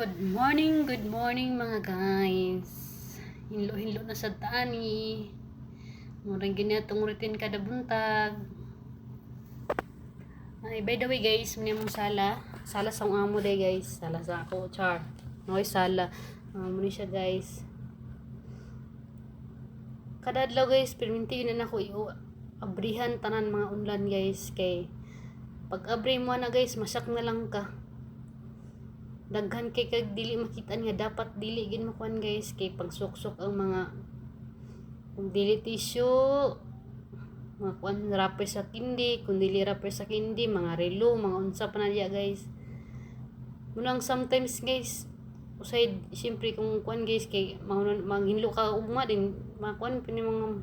Good morning mga guys. Hinlo-hinlo na sa tani. Murang ginatong routine kada buntag. Ay, by the way guys, muna mong sala. Sala sa amo day guys. Sala sa ako, char. Okay, sala. Muna siya guys. Kada adlaw guys, perminti na ako abrihan tanan mga unlan guys. Kay pag abri mo na guys, masak na lang ka. Daghan kay kag dili makitaan nga dapat dili gid makuan guys kay pagsuksok ang mga kung dili tissue mga kuan wrapper sa kindi, kung dili wrapper sa kindi, mga relo, mga unsa pa na diya guys. Munang sometimes guys usayd syempre kung kuan guys kay manghinlo ka ugma din makuan pini mga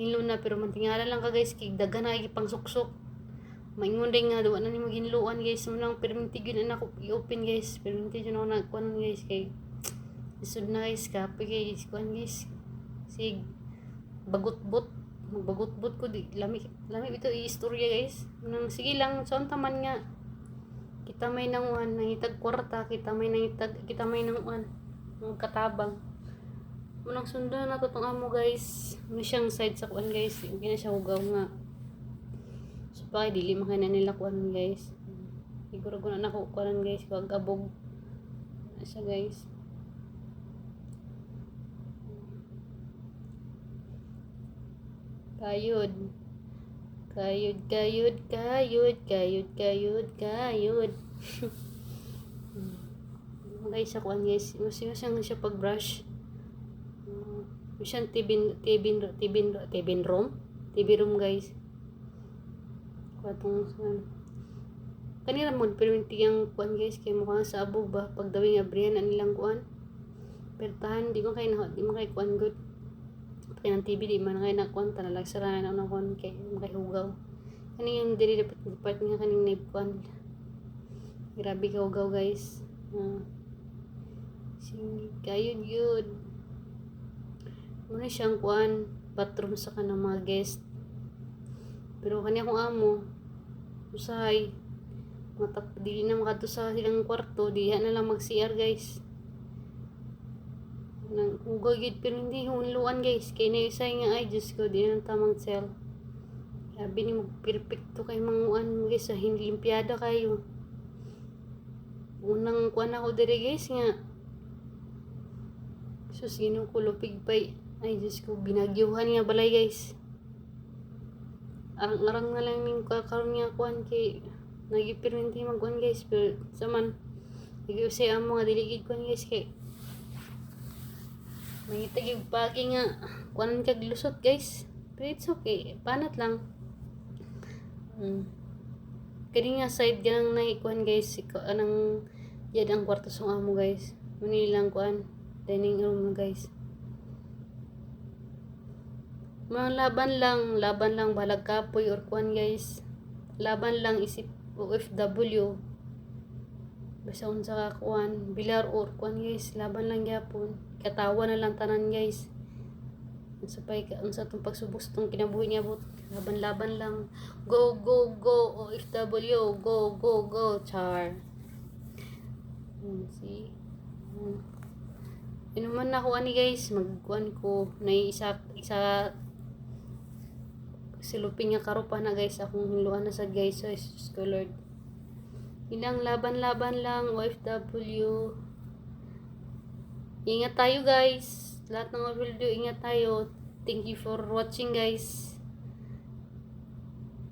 hinlo na pero mantingala lang ka guys kay daghan na pang suksok. Maingon din nga duwa na ni maginluan guys munang perminti gyud na ako i-open guys perminti gyud na kuan guys kay isud na guys kape guys kuan guys sig bagot-bot magbagot-bot ko di lami ito i-istorya guys munang sige lang son taman nga kita may nanguan nangitag kwarta kita may nanguan ng katabang munang sundan na to tong amo guys mo siyang side sa kuan guys hindi na siya hugaw nga so pa dili makina nila kuan guys siguro ko na kuan guys wag abog na siya guys kayod guys sa kuan guys usin siya pag brush siyang TV room guys patong kanira mo perminti ang kuan guys kay mukha sa abog ba pag dawing abrihan ang nilang kuan pertahan di mo kay kuan good kay ng TV di man kay na kuan talaga sara na kuan kay hugaw kani yung dili dapat part nga kaning naib kuan grabe ka hugaw guys sige kayo yun muna siyang kuan bathroom sa kanang mga guest pero kanya akong amo usahay dili na makato sa silang kwarto diha na lang mag CR guys nang ugay gid pero hindi hunluan guys kay na isay nga ay Diyos ko di na tamang cell sabi ni mo perfecto kay manguan guys sa hindi limpyada kayo unang kuan ako dire guys nga sus ginukulo pigpay ay Diyos ko binagyuhan nga balay guys arang na lang ning kakaroon nga kuan kay nagipirminti magkuan guys pero saman nag-usay amo nga dili gid kuan guys kay mangitag yung pagi nga kuan kag lusot guys pero it's okay panat lang kani nga side ganang naikuan guys anang yad ang kwarto sa amo guys muni lang kuan dining room guys mga laban lang balag kapoy or kuan guys laban lang isip OFW basta unsa ka kuan bilar or kuan guys laban lang gyapon katawa na lang tanan guys unsa pay ang sa tong pagsubok sa tong kinabuhi niabot laban lang go OFW go char see inuman na ko ani guys magkuan ko na isa silupin nga karupa na guys akong hiluan na sa guys so Jesus ko Lord ilang laban lang OFW ingat tayo guys lahat ng OFW ingat tayo thank you for watching guys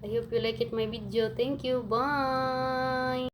I hope you like it my video thank you bye